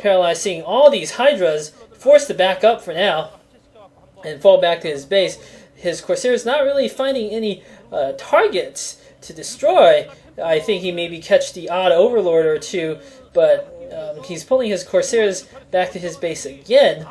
Paralyze, seeing all these Hydras, forced to back up for now and fall back to his base. His Corsair is not really finding any targets to destroy. I think he maybe catch the odd Overlord or two, but he's pulling his Corsairs back to his base again.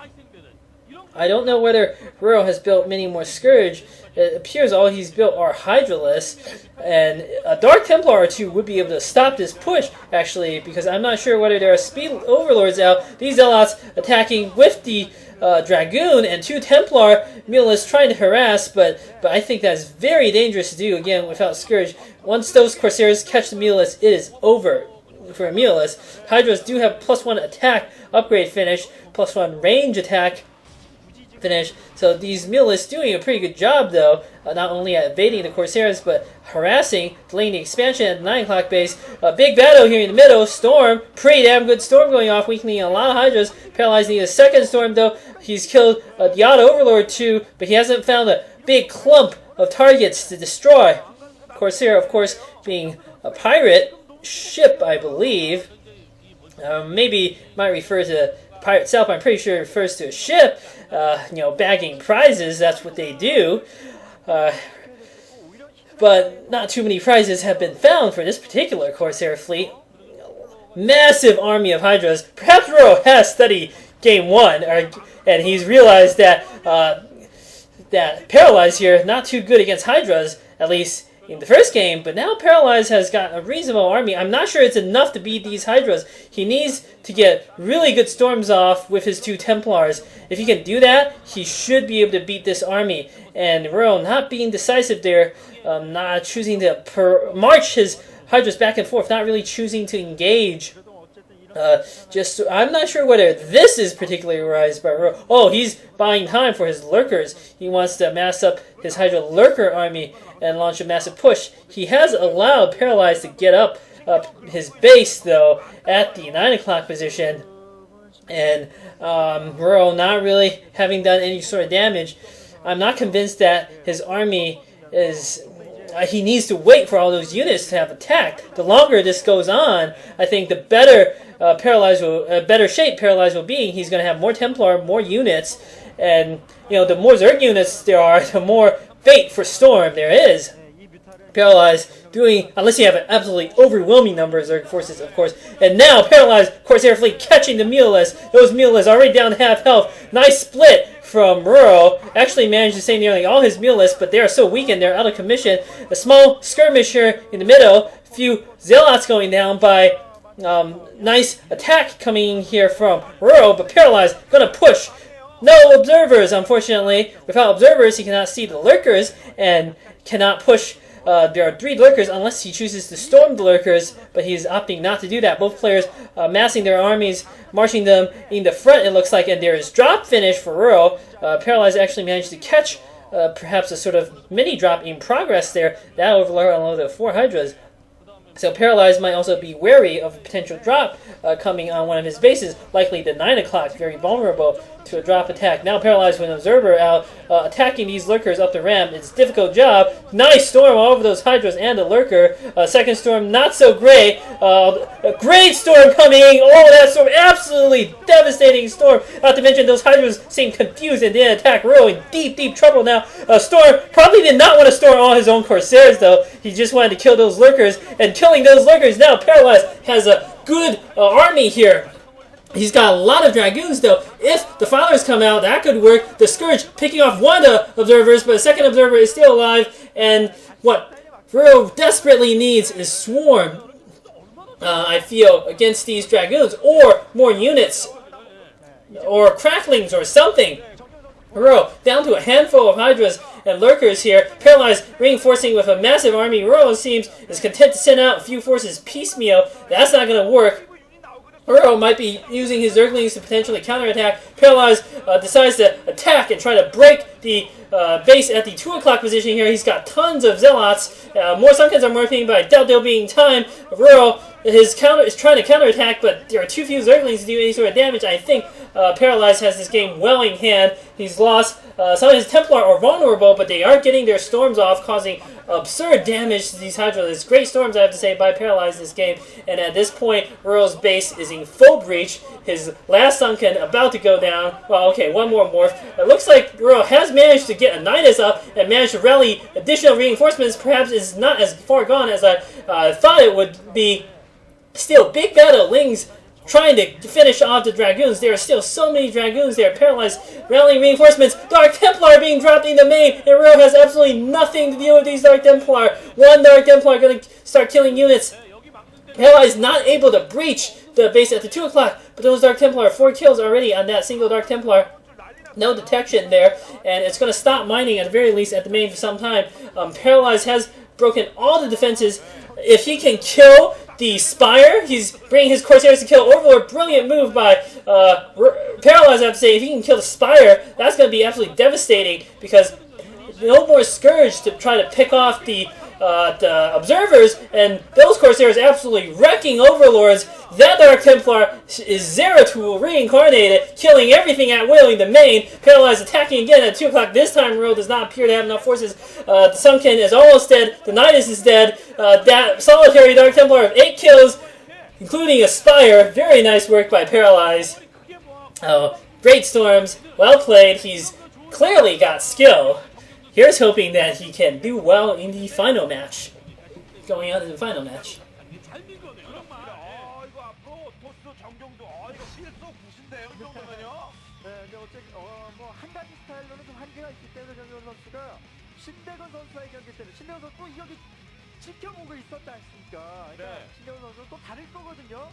I don't know whether RorO has built many more Scourge. It appears all he's built are Hydralisks, and a Dark Templar or two would be able to stop this push, actually, because I'm not sure whether there are Speed Overlords out. These Zealots attacking with the Dragoon and 2 Templar Mulists trying to harass, but I think that's very dangerous to do, again, without Scourge. Once those Corsairs catch the Mulists, it is over for a Mulist. Hydras do have +1 attack upgrade finish, +1 range attack finish. So these Mulists doing a pretty good job, though, not only at evading the Corsairs, but harassing, delaying the expansion at the 9 o'clock base. A big battle here in the middle. Storm, pretty damn good Storm going off, weakening a lot of Hydras. Paralyzing a second Storm, though. He's killed the odd Overlord too, but he hasn't found a big clump of targets to destroy. Corsair, of course, being a pirate ship, I believe. Maybe might refer to pirate itself. I'm pretty sure it refers to a ship. Bagging prizes, that's what they do. But not too many prizes have been found for this particular Corsair fleet. Massive army of Hydras. Perhaps RorO has studied Game 1, and he's realized that that Paralyze here, not too good against Hydras, at least in the first game, but now Paralyze has got a reasonable army. I'm not sure it's enough to beat these Hydras. He needs to get really good storms off with his 2 Templars. If he can do that, he should be able to beat this army. And RorO not being decisive there, not choosing to march his Hydras back and forth, not really choosing to engage. I'm not sure whether this is particularly wise by RorO. Oh, he's buying time for his Lurkers. He wants to mass up his Hydra Lurker army and launch a massive push. He has allowed Paralyze to get up his base, though, at the 9 o'clock position. And RorO not really having done any sort of damage. I'm not convinced that his army is... he needs to wait for all those units to have attacked. The longer this goes on, I think the better better shape Paralyze will be. He's going to have more Templar, more units, and the more Zerg units there are, the more fate for Storm there is. Paralyze doing, unless you have an absolutely overwhelming number of Zerg forces, of course. And now Paralyze Corsair fleet catching the Mulists. Those Mulists already down to half health. Nice split from RorO. Actually managed to save nearly all his Mulists, but they are so weakened, they're out of commission. A small skirmisher in the middle. A few Zealots going down by nice attack coming here from RorO, but Paralyze gonna push. No observers, unfortunately. Without observers, he cannot see the Lurkers and cannot push. There are 3 Lurkers unless he chooses to storm the Lurkers, but he's opting not to do that. Both players massing their armies, marching them in the front, it looks like, and there is drop finish for RorO. Paralyze actually managed to catch perhaps a sort of mini drop in progress there. That overload on the 4 Hydras. So Paralyze might also be wary of a potential drop coming on one of his bases, likely the 9 o'clock, very vulnerable to a drop attack. Now Paralyze with an observer out, attacking these Lurkers up the ramp. It's a difficult job. Nice storm all over those Hydras and the Lurker. Second storm, not so great. A great storm coming. Oh, that storm, absolutely devastating storm. Not to mention those Hydras seem confused and didn't attack RorO in deep, deep trouble now. Storm probably did not want to storm all his own Corsairs, though. He just wanted to kill those Lurkers, and killing those Lurkers, now Paralyze has a good army here. He's got a lot of Dragoons, though. If the Followers come out, that could work. The Scourge picking off one of the observers, but the second observer is still alive. And what RorO desperately needs is Swarm, I feel, against these Dragoons. Or more units. Or Cracklings or something. RorO down to a handful of Hydras and Lurkers here. Paralyze reinforcing with a massive army. RorO seems is content to send out a few forces piecemeal. That's not going to work. RorO might be using his Zerglings to potentially counterattack. Paralyze decides to attack and try to break the base at the 2 o'clock position here. He's got tons of Zealots. More Sunkens are morphing, but I doubt they'll be in time. RorO, his counter is trying to counterattack, but there are too few Zerglings to do any sort of damage. I think Paralyze has this game well in hand. He's lost. Some of his Templar are vulnerable, but they are getting their storms off, causing absurd damage to these Hydra. There's great storms, I have to say, by Paralyze this game. And at this point, RorO's base is in full breach. His last Sunken about to go down. Well, okay, one more morph. It looks like RorO has managed to get a Nidus up and managed to rally additional reinforcements. Perhaps is not as far gone as I thought it would be. Still, big battle. Lings trying to finish off the Dragoons. There are still so many Dragoons there. Paralyzed, rallying reinforcements. Dark Templar being dropped in the main, and RorO has absolutely nothing to deal with these Dark Templar. One Dark Templar going to start killing units. Paralyzed not able to breach the base at the 2 o'clock, but those Dark Templar, 4 kills already on that single Dark Templar. No detection there, and it's going to stop mining at the very least at the main for some time. Paralyzed has broken all the defenses. If he can kill the Spire, he's bringing his Corsairs to kill Overlord. Brilliant move by Paralyze, I have to say. If he can kill the Spire, that's going to be absolutely devastating, because no more Scourge to try to pick off the Observers, and those Corsairs absolutely wrecking Overlords. That Dark Templar is Zeratul reincarnated, killing everything at will in the main. Paralyzed attacking again at 2 o'clock. This time RorO does not appear to have enough forces. The Sunken is almost dead. The Nidus is dead. That solitary Dark Templar of 8 kills, including a Spire. Very nice work by Paralyze. Great storms. Well played. He's clearly got skill. Here's hoping that he can do well in the final match. Going on to the final match. 신대건 선수와의 경기 때는 신대건 선수 또 이 경기 지켜보고 있었지 않습니까? 그러니까 신대건 선수 또 다를 거거든요.